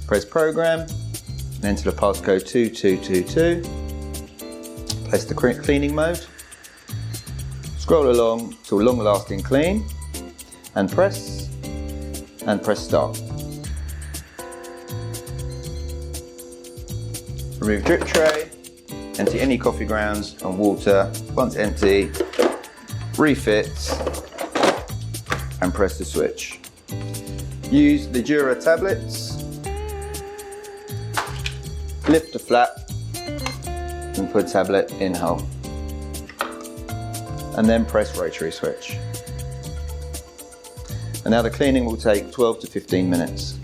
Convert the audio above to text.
Press program, and enter the passcode 2222. Place the cleaning mode. Scroll along till long lasting clean, and press start. Remove drip tray, empty any coffee grounds and water. Once empty, refit and press the switch. Use the Jura tablets, lift the flap and put tablet in hole, and then press rotary switch. And now the cleaning will take 12 to 15 minutes.